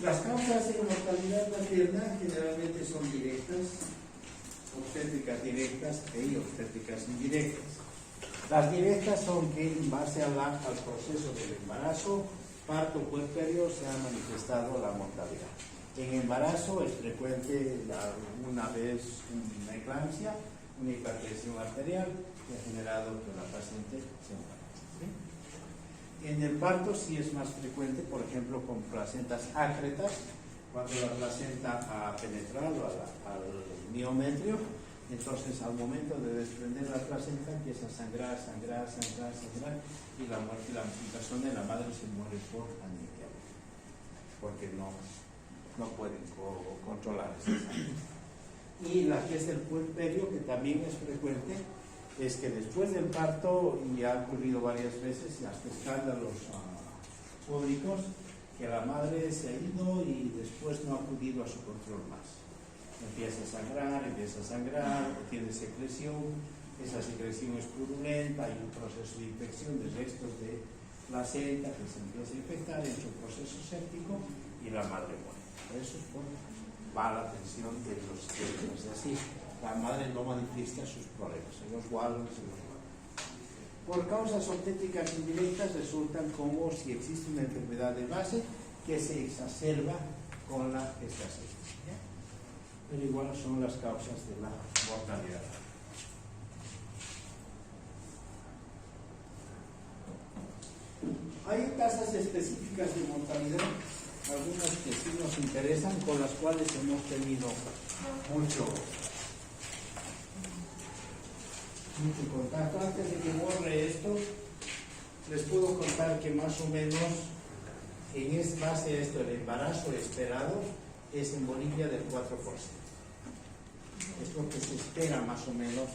Las causas de mortalidad materna generalmente son directas, obstétricas directas y obstétricas indirectas. Las directas son que en base al proceso del embarazo, parto puerperio, se ha manifestado la mortalidad. En embarazo es frecuente una vez una eclampsia, una hipertensión arterial que ha generado que la paciente se muera. ¿Sí? En el parto sí es más frecuente, por ejemplo, con placentas ácretas, cuando la placenta ha penetrado al miometrio, entonces al momento de desprender la placenta empieza a sangrar, y la muerte y la amputación de la madre se muere por anemia, porque no pueden controlar esa sangre. Y la que es el puerperio, que también es frecuente, es que después del parto, y ha ocurrido varias veces, hasta escándalos públicos, que la madre se ha ido y después no ha acudido a su control más. Empieza a sangrar, o tiene secreción, esa secreción es purulenta, hay un proceso de infección de restos de placenta que se empieza a infectar, entra un proceso séptico y la madre muere. Eso es por mala atención de los médicos. Así, la madre no manifiesta sus problemas, se los guardan. Por causas obstétricas indirectas resultan como si existe una enfermedad de base que se exacerba con la gestación. Pero igual son las causas de la mortalidad. Hay tasas específicas de mortalidad, algunas que sí nos interesan, con las cuales hemos tenido mucho contacto. Antes de que borre esto, les puedo contar que más o menos en base a esto, el embarazo esperado es en Bolivia del 4%. Es lo que se espera más o menos,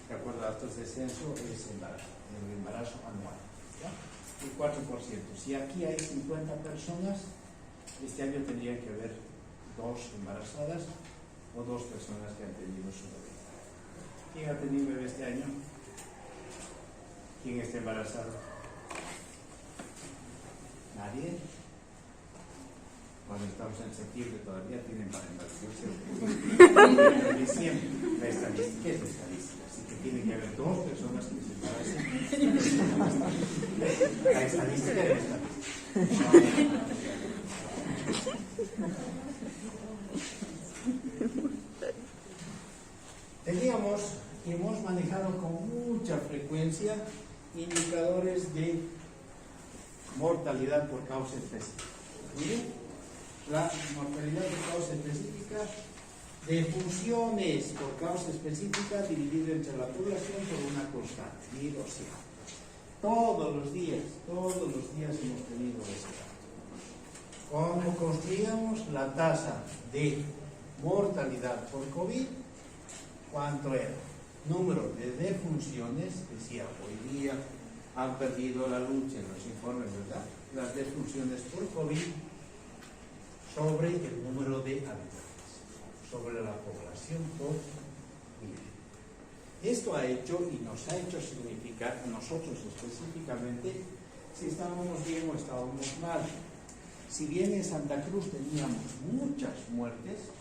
de acuerdo a datos de censo, es el embarazo anual. ¿Ya? El 4%. Si aquí hay 50 personas, este año tendría que haber 2 embarazadas o 2 personas que han tenido su bebé. ¿Quién ha tenido bebé este año? ¿Quién está embarazado? ¿Nadie? Cuando estamos en septiembre todavía tienen para embarazarse. En diciembre. La estadística es la estadística. Así que tiene que haber 2 personas que se embaracen. La estadística es la estadística. Teníamos y hemos manejado con mucha frecuencia indicadores de mortalidad por causa específica. Miren, la mortalidad por causa específica de funciones por causa específica dividida entre la población por una constante, 1200. Todos los días hemos tenido ese dato. Cuando construíamos la tasa de mortalidad por COVID, ¿cuánto era? Número de defunciones, decía, hoy día han perdido la lucha en los informes, ¿verdad? Las defunciones por COVID sobre el número de habitantes, sobre la población por COVID. Esto ha hecho y nos ha hecho significar, nosotros específicamente, si estábamos bien o estábamos mal. Si bien en Santa Cruz teníamos muchas muertes,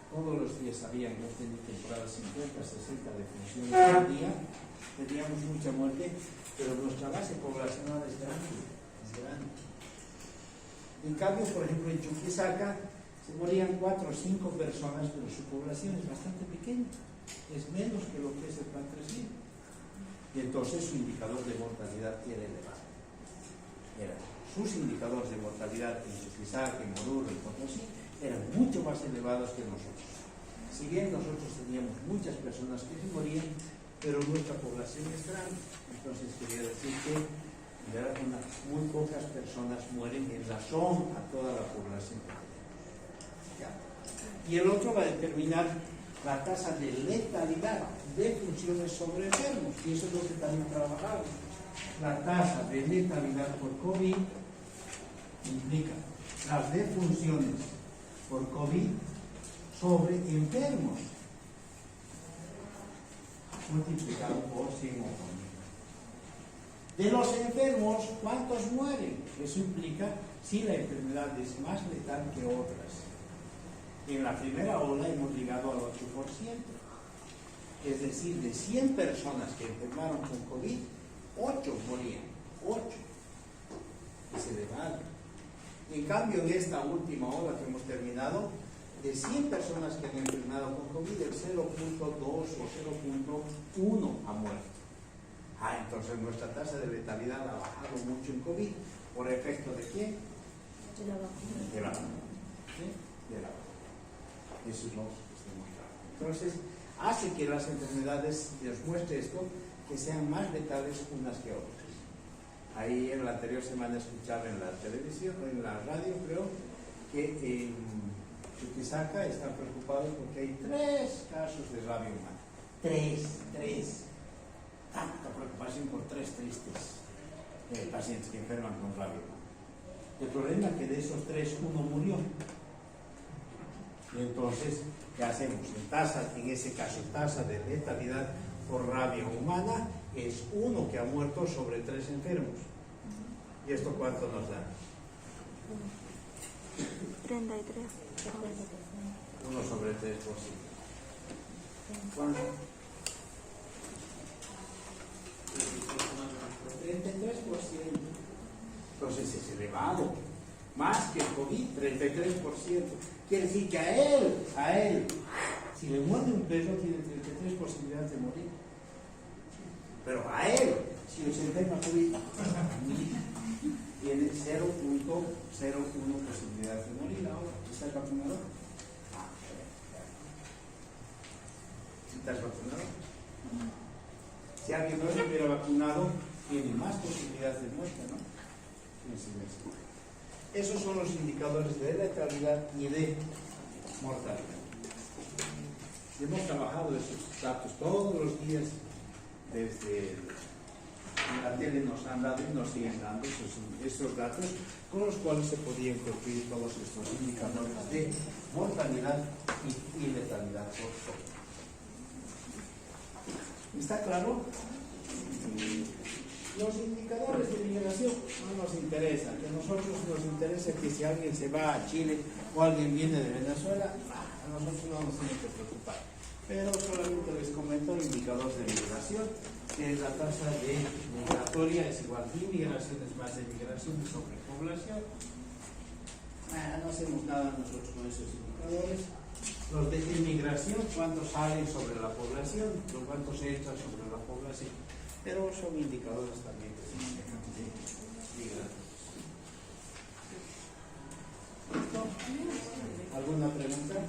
todos los días sabían que en temporada 50, 60 defunciones al día, teníamos mucha muerte, pero nuestra base poblacional es grande. En cambio, por ejemplo, en Chuquisaca se morían 4 o 5 personas, pero su población es bastante pequeña, es menos que lo que es el Plan 3000. Y entonces su indicador de mortalidad era elevado. Sus indicadores de mortalidad en Chuquisaca, en Oruro, en Potosí, eran mucho más elevados que nosotros. Si bien nosotros teníamos muchas personas que se morían, pero nuestra población es grande. Entonces quería decir que muy pocas personas mueren en razón a toda la población. ¿Ya? Y el otro va a determinar la tasa de letalidad de funciones sobre enfermos, y eso es lo que también trabajamos. La tasa de letalidad por COVID implica las defunciones por COVID sobre enfermos multiplicado por 100 o por 1000. De los enfermos, ¿cuántos mueren? Eso implica si la enfermedad es más letal que otras. En la primera ola hemos llegado al 8%. Es decir, de 100 personas que enfermaron con COVID, 8 morían. 8. Es elevado. En cambio, en esta última ola que hemos terminado, de 100 personas que han enfermado con COVID, el 0.2 o 0.1 ha muerto. Entonces nuestra tasa de letalidad ha bajado mucho en COVID. ¿Por efecto de quién? De la vacuna. De la vacuna. ¿Sí? De la vacuna. Eso es lo que está demostrado. Entonces, hace que las enfermedades, les muestre esto, que sean más letales unas que otras. Ahí en la anterior semana escuchaba en la televisión, en la radio creo, que en Chuquisaca están preocupados porque hay 3 casos de rabia humana. 3. Tanta preocupación por 3 tristes pacientes que enferman con rabia humana. El problema es que de esos 3, uno murió. Y entonces, ¿qué hacemos? En ese caso, tasa de letalidad por rabia humana es 1 que ha muerto sobre 3 enfermos. ¿Y esto cuánto nos da? 33. 1 sobre 3%. ¿Cuánto? 33%. Entonces es elevado. Más que el COVID, 33%. Quiere decir que a él, si le muerde un perro, tiene 33 posibilidades de morir. Pero a él, si se enferma COVID, tiene 0.01 posibilidades de morir. Ahora, ¿está el vacunado? ¿Sí estás vacunado? Si alguien no se hubiera vacunado, tiene más posibilidades de muerte, ¿no? Esos son los indicadores de letalidad y de mortalidad. Hemos trabajado esos datos todos los días desde la tele nos han dado y nos siguen dando esos datos con los cuales se podían construir todos estos indicadores de mortalidad y letalidad por COVID. ¿Está claro? Los indicadores de migración no nos interesan, que a nosotros nos interesa que si alguien se va a Chile o alguien viene de Venezuela, a nosotros no nos tiene que preocupar. Pero solamente les comento el indicador de migración, que la tasa de migratoria es igual a inmigración es más de migración sobre población. No hacemos nada nosotros con esos indicadores. Los de inmigración, cuántos salen sobre la población, los cuántos entran sobre la población. Pero son indicadores también que se manejan de migración. ¿Listo? ¿Alguna pregunta?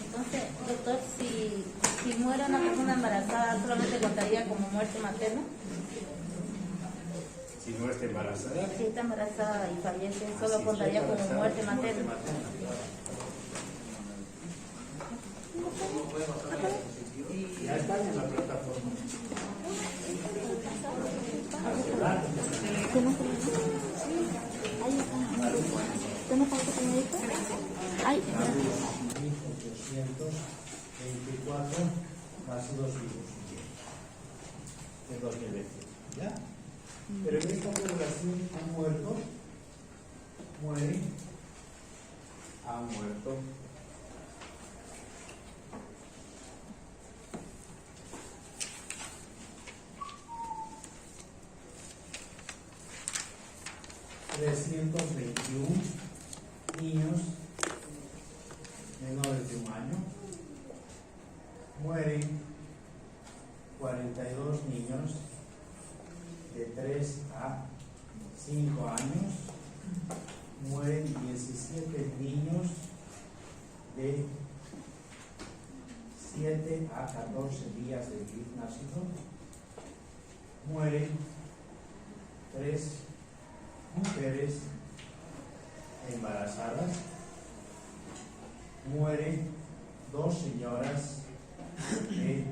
Entonces, doctor, si muere una persona embarazada, ¿solamente contaría como muerte materna? Si no está embarazada. Si está embarazada y fallece, ¿solo contaría como muerte materna? Ya están en la plataforma. ¿Usted no falta señorita? Ay, 1824 nacidos vivos en 2020. ¿Ya? Pero en esta población han muerto 321 niños menores de 1 año, mueren 42 niños de 3 a 5 años, mueren 17 niños de 7 a 14 días de nacido, mueren 3 mujeres embarazadas, mueren 2 señoras de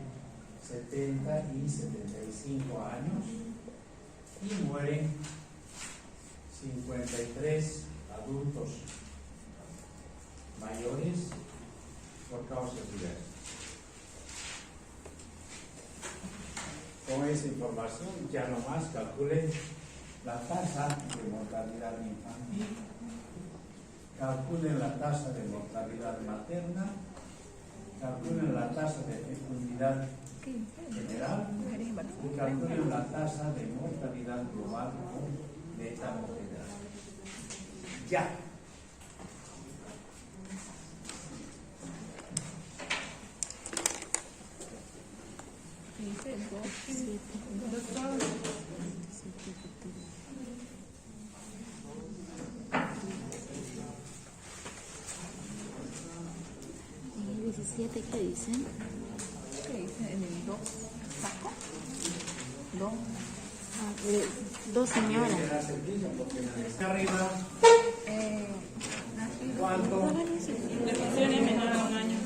70 y 75 años y mueren 53 adultos mayores por causas diversas. Con esa información ya nomás calculen la tasa de mortalidad infantil, calculen la tasa de mortalidad materna, calculen la tasa de fecundidad general y calculen la tasa de mortalidad global con beta o general. Ya. Dice 2 ¿Y 17 qué dicen? ¿Qué dice? ¿En el 2? ¿Saco? 2. Dos señoras. Arriba. ¿Cuánto? Tiene menor a un año.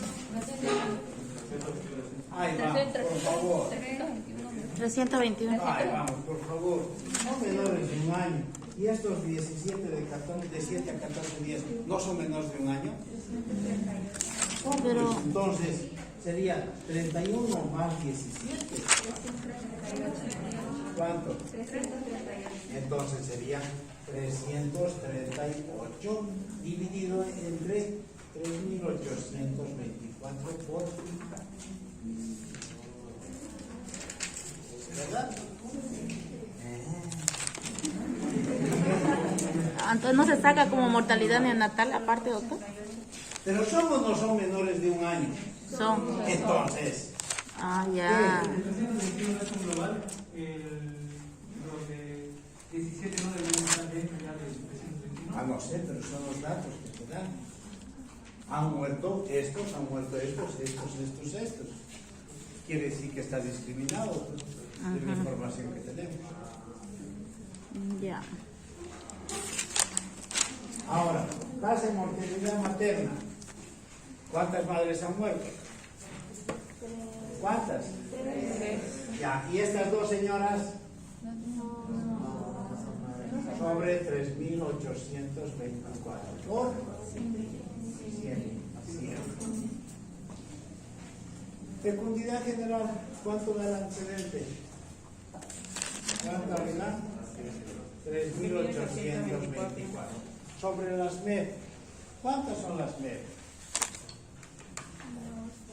Ahí vamos, por favor. 321. Ahí vamos, por favor. No menores de un año. ¿Y estos 17 de 7 a 14 días no son menores de un año? Pero Pues entonces sería 31 más 17. ¿Cuánto? Entonces sería 338 dividido entre 3.824 por 30. ¿Verdad? entonces no se saca como mortalidad neonatal aparte, doctor. Pero somos o no son menores de un año. Son. Entonces, Ya. El 321 es un global, los de 17 no deberían estar dentro ya del 321. no sé, pero son los datos que te dan. Han muerto estos, han muerto estos. Quiere decir que está discriminado de la información que tenemos. Ya. Ahora, tasa de mortalidad materna. ¿Cuántas madres han muerto? ¿Cuántas? 3. Ya, y estas dos señoras sobre 3.824 por 100. Fecundidad general, ¿cuánto da el antecedente? ¿Cuánto da? 3.824. Sobre las MEF, ¿cuántas son las MEF?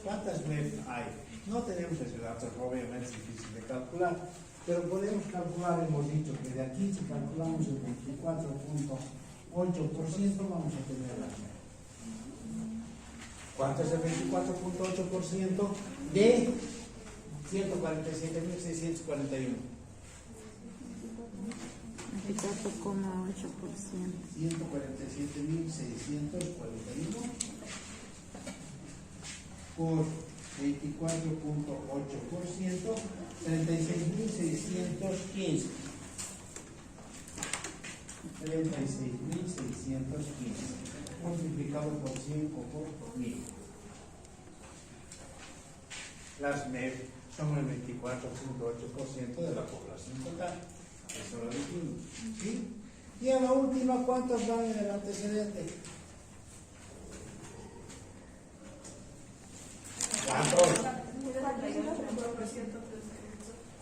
¿Cuántas MEF hay? No tenemos ese dato, obviamente es difícil de calcular, pero podemos calcular, hemos dicho que de aquí si calculamos el 24.8% vamos a tener las MEF. ¿Cuánto es el 24.8% de 147.641? 24,8%. 147.641 por 24.8%, 36.615. 36.615 multiplicado por 100 o por 1000. Las MEF son el 24.8% de la población total. Eso lo dijimos. ¿Sí? Y a la última, ¿cuántos van en el antecedente? ¿Cuántos?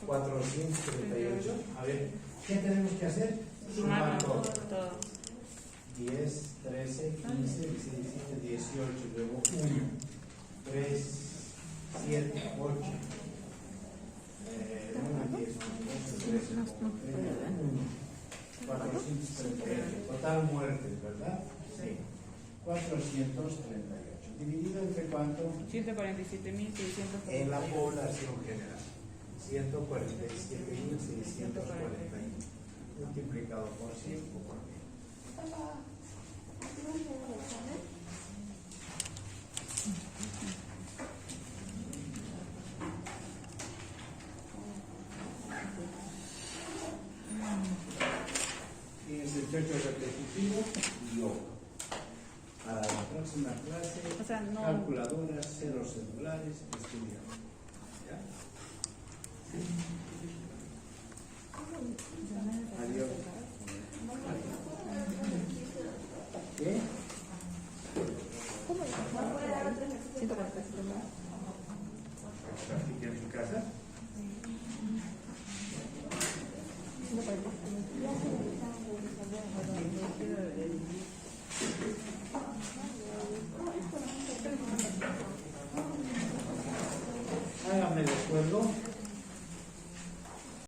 438. A ver, ¿qué tenemos que hacer? Sumar todo. 10, 13, 15, 16, 17, 18, luego 1, 3, 7, 8, 1, 10, 11, 13, 438. Total muertes, ¿verdad? Sí. 438. ¿Dividido entre cuánto? 147.641. En la población general. 147.641. Multiplicado por 100 o por 1000. Fíjense, chocho repetitivo y O. Para la próxima clase, O sea, no. calculadoras, ceros celulares, estudiamos. ¿Ya? Adiós. ¿Qué? ¿Practiquen en su casa?